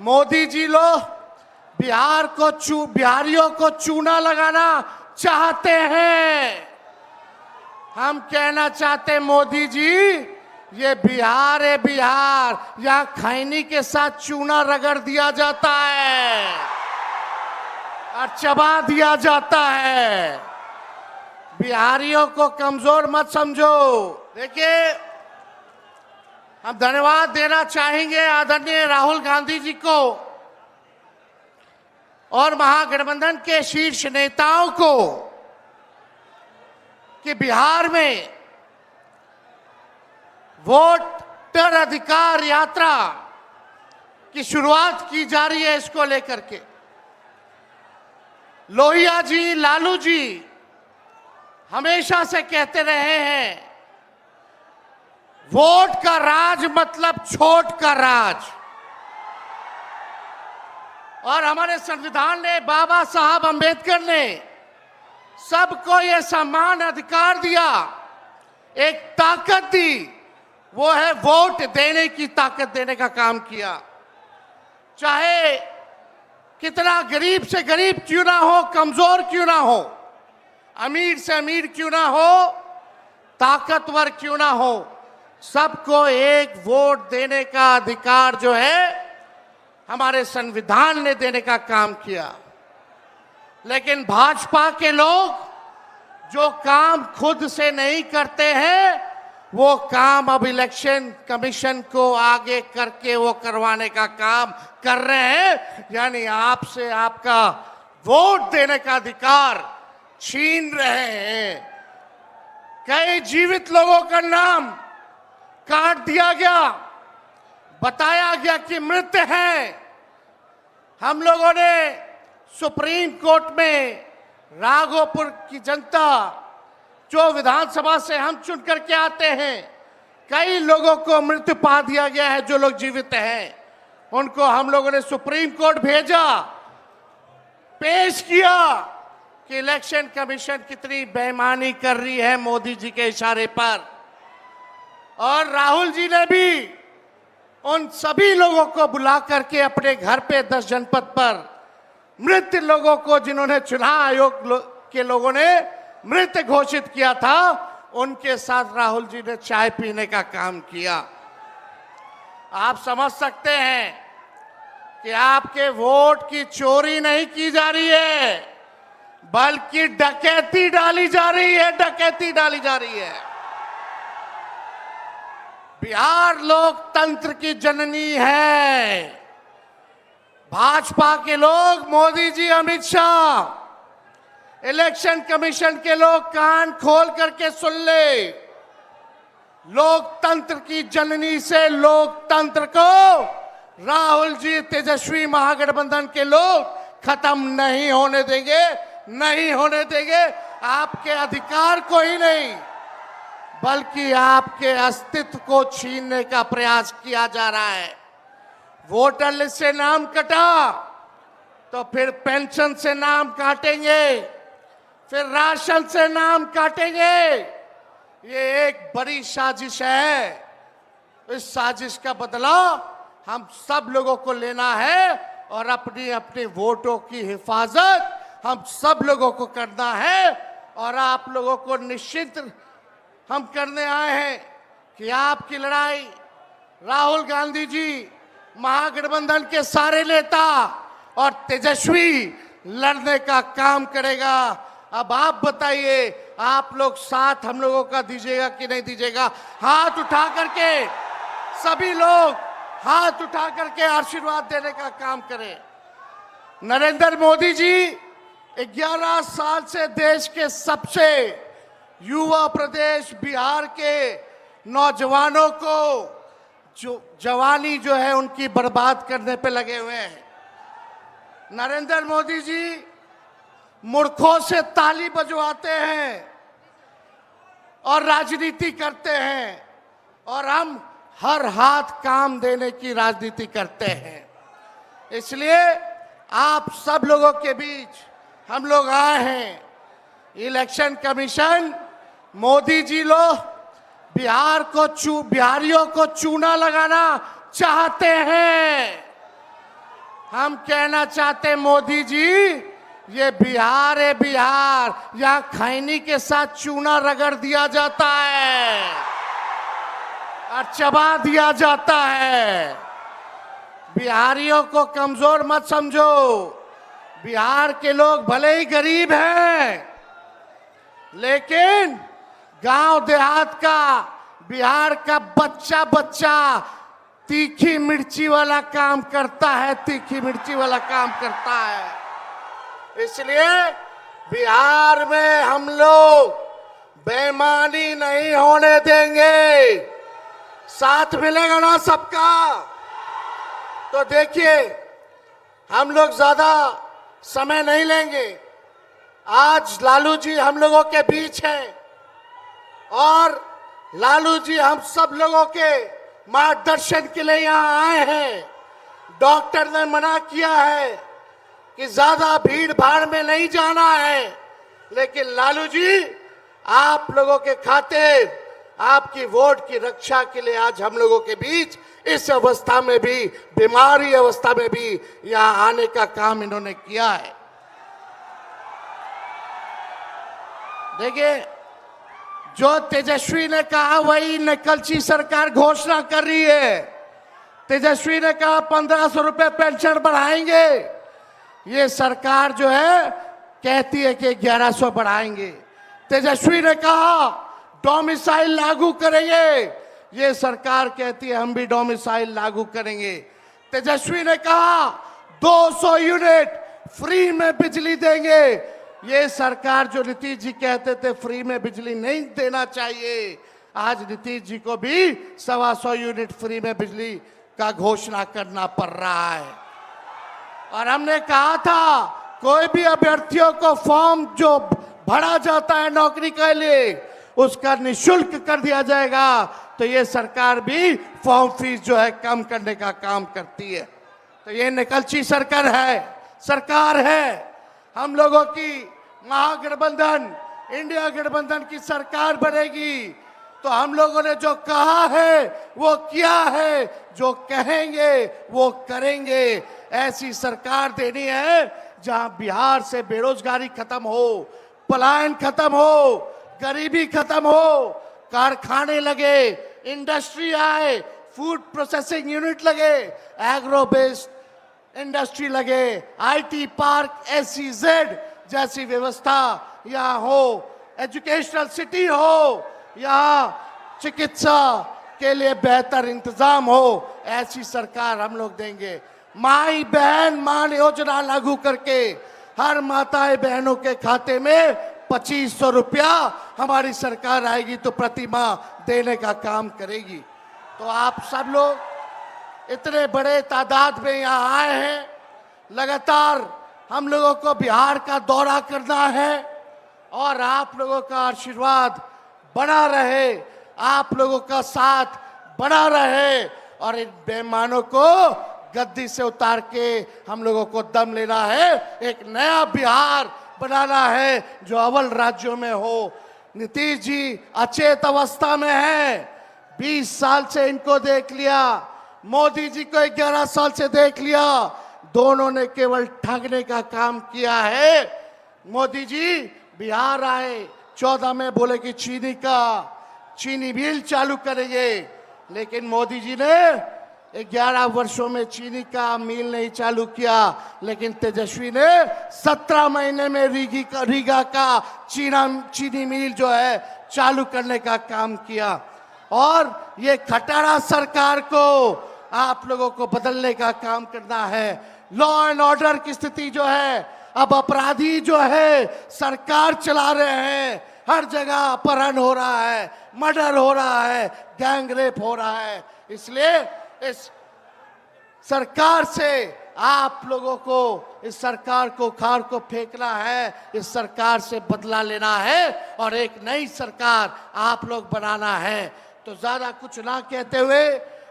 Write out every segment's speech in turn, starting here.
मोदी जी लोग बिहारियों को चूना लगाना चाहते हैं। हम कहना चाहते मोदी जी, ये बिहार है, बिहार यहाँ खैनी के साथ चूना रगड़ दिया जाता है और चबा दिया जाता है। बिहारियों को कमजोर मत समझो। देखिए, हम धन्यवाद देना चाहेंगे आदरणीय राहुल गांधी जी को और महागठबंधन के शीर्ष नेताओं को कि बिहार में वोटर अधिकार यात्रा की शुरुआत की जा रही है। इसको लेकर के लोहिया जी, लालू जी हमेशा से कहते रहे हैं, वोट का राज मतलब छोट का राज। और हमारे संविधान ने, बाबा साहब अंबेडकर ने सबको यह समान अधिकार दिया, एक ताकत दी, वो है वोट देने की ताकत देने का काम किया। चाहे कितना गरीब से गरीब क्यों ना हो, कमजोर क्यों ना हो, अमीर से अमीर क्यों ना हो, ताकतवर क्यों ना हो, सबको एक वोट देने का अधिकार जो है हमारे संविधान ने देने का काम किया। लेकिन भाजपा के लोग जो काम खुद से नहीं करते हैं, वो काम अब इलेक्शन कमीशन को आगे करके वो करवाने का काम कर रहे हैं। यानी आपसे आपका वोट देने का अधिकार छीन रहे हैं। कई जीवित लोगों का नाम काट दिया गया, बताया गया कि मृत हैं। हम लोगों ने सुप्रीम कोर्ट में राघोपुर की जनता, जो विधानसभा से हम चुन करके आते हैं, कई लोगों को मृत्यु पा दिया गया है। जो लोग जीवित हैं उनको हम लोगों ने सुप्रीम कोर्ट भेजा, पेश किया कि इलेक्शन कमीशन कितनी बेईमानी कर रही है मोदी जी के इशारे पर। और राहुल जी ने भी उन सभी लोगों को बुला करके अपने घर पे 10 जनपद पर मृत लोगों को, जिन्होंने चुनाव आयोग के लोगों ने मृत घोषित किया था, उनके साथ राहुल जी ने चाय पीने का काम किया। आप समझ सकते हैं कि आपके वोट की चोरी नहीं की जा रही है, बल्कि डकैती डाली जा रही है, डकैती डाली जा रही है। बिहार लोकतंत्र की जननी है। भाजपा के लोग, मोदी जी, अमित शाह, इलेक्शन कमीशन के लोग कान खोल करके सुन ले, लोकतंत्र की जननी से लोकतंत्र को राहुल जी, तेजस्वी महागठबंधन के लोग खत्म नहीं होने देंगे, नहीं होने देंगे। आपके अधिकार को ही नहीं, बल्कि आपके अस्तित्व को छीनने का प्रयास किया जा रहा है। वोटर लिस्ट से नाम कटा तो फिर पेंशन से नाम काटेंगे, फिर राशन से नाम काटेंगे। ये एक बड़ी साजिश है। इस साजिश का बदला हम सब लोगों को लेना है और अपनी अपनी वोटों की हिफाजत हम सब लोगों को करना है। और आप लोगों को निश्चित हम करने आए हैं कि आपकी लड़ाई राहुल गांधी जी, महागठबंधन के सारे नेता और तेजस्वी लड़ने का काम करेगा। अब आप बताइए, आप लोग साथ हम लोगों का दीजिएगा कि नहीं दीजिएगा? हाथ उठा करके सभी लोग हाथ उठा करके आशीर्वाद देने का काम करें। नरेंद्र मोदी जी 11 साल से देश के सबसे युवा प्रदेश बिहार के नौजवानों को जो जवानी जो है उनकी बर्बाद करने पे लगे हुए हैं। नरेंद्र मोदी जी मूर्खों से ताली बजवाते हैं और राजनीति करते हैं, और हम हर हाथ काम देने की राजनीति करते हैं। इसलिए आप सब लोगों के बीच हम लोग आए हैं। इलेक्शन कमीशन, मोदी जी लोग बिहारियों को चूना लगाना चाहते हैं। हम कहना चाहते मोदी जी, ये बिहार है, बिहार, यहाँ खैनी के साथ चूना रगड़ दिया जाता है और चबा दिया जाता है। बिहारियों को कमजोर मत समझो। बिहार के लोग भले ही गरीब हैं, लेकिन गांव देहात का बिहार का बच्चा बच्चा तीखी मिर्ची वाला काम करता है, तीखी मिर्ची वाला काम करता है। इसलिए बिहार में हम लोग बेईमानी नहीं होने देंगे। साथ मिलेगा ना सबका? तो देखिए, हम लोग ज्यादा समय नहीं लेंगे। आज लालू जी हम लोगों के बीच हैं और लालू जी हम सब लोगों के मार्गदर्शन के लिए यहाँ आए हैं। डॉक्टर ने मना किया है कि ज्यादा भीड़ भाड़ में नहीं जाना है, लेकिन लालू जी आप लोगों के खातिर, आपकी वोट की रक्षा के लिए आज हम लोगों के बीच इस अवस्था में भी, बीमारी अवस्था में भी यहाँ आने का काम इन्होंने किया है। देखिए, जो तेजस्वी ने कहा वही निकलची सरकार घोषणा कर रही है। तेजस्वी ने कहा 1500 रुपए पेंशन बढ़ाएंगे। ये सरकार जो है कहती है कि 1100 बढ़ाएंगे। तेजस्वी ने कहा डोमिसाइल लागू करेंगे। ये सरकार कहती है हम भी डोमिसाइल लागू करेंगे। तेजस्वी ने कहा 200 यूनिट फ्री में बिजली देंगे। ये सरकार, जो नीतीश जी कहते थे फ्री में बिजली नहीं देना चाहिए, आज नीतीश जी को भी 125 यूनिट फ्री में बिजली का घोषणा करना पड़ रहा है। और हमने कहा था कोई भी अभ्यर्थियों को फॉर्म जो भरा जाता है नौकरी के लिए, उसका निःशुल्क कर दिया जाएगा। तो ये सरकार भी फॉर्म फीस जो है कम करने का काम करती है। तो ये निकलची सरकार है। हम लोगों की महागठबंधन, इंडिया गठबंधन की सरकार बनेगी तो हम लोगों ने जो कहा है वो किया है, जो कहेंगे वो करेंगे। ऐसी सरकार देनी है जहां बिहार से बेरोजगारी खत्म हो, पलायन खत्म हो, गरीबी खत्म हो, कारखाने लगे, इंडस्ट्री आए, फूड प्रोसेसिंग यूनिट लगे, एग्रो बेस्ड इंडस्ट्री लगे, आईटी पार्क, SEZ जैसी व्यवस्था यहाँ हो, एजुकेशनल सिटी हो, यहाँ चिकित्सा के लिए बेहतर इंतजाम हो। ऐसी सरकार हम लोग देंगे। माई बहन मान योजना लागू करके हर माताएं बहनों के खाते में 2500 रुपया हमारी सरकार आएगी तो प्रति माह देने का काम करेगी। तो आप सब लोग इतने बड़े तादाद में यहाँ आए हैं। लगातार हम लोगों को बिहार का दौरा करना है और आप लोगों का आशीर्वाद बना रहे, आप लोगों का साथ बना रहे और इन बेईमानों को गद्दी से उतार के हम लोगों को दम लेना है। एक नया बिहार बनाना है जो अव्वल राज्यों में हो। नीतीश जी अचेत अवस्था में है, 20 साल से इनको देख लिया, मोदी जी को 11 साल से देख लिया। दोनों ने केवल ठगने का काम किया है। मोदी जी बिहार आए, 14 में बोले कि चीनी मिल चालू करेंगे, लेकिन मोदी जी ने 11 वर्षों में चीनी का मिल नहीं चालू किया, लेकिन तेजस्वी ने 17 महीने में रीगा का चीनी मिल जो है चालू करने का काम किया। और ये खटारा सरकार को आप लोगों को बदलने का काम करना है। लॉ एंड ऑर्डर की स्थिति जो है, अब अपराधी जो है सरकार चला रहे हैं। हर जगह अपहरण हो रहा है, मर्डर हो रहा है, गैंग रेप हो रहा है। इसलिए इस सरकार से आप लोगों को, इस सरकार को खार को फेंकना है, इस सरकार से बदला लेना है और एक नई सरकार आप लोग बनाना है। तो ज्यादा कुछ ना कहते हुए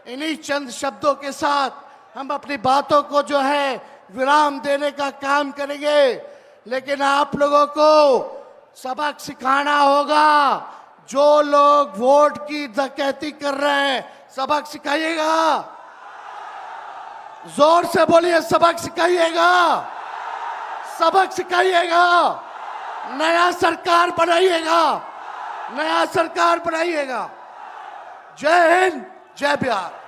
इन्हीं चंद शब्दों के साथ हम अपनी बातों को जो है विराम देने का काम करेंगे। लेकिन आप लोगों को सबक सिखाना होगा। जो लोग वोट की डकैती कर रहे हैं, सबक सिखाइएगा। जोर से बोलिए, सबक सिखाइएगा, सबक सिखाइएगा, नया सरकार बनाइएगा, नया सरकार बनाइएगा। जय हिंद, जय बिहार।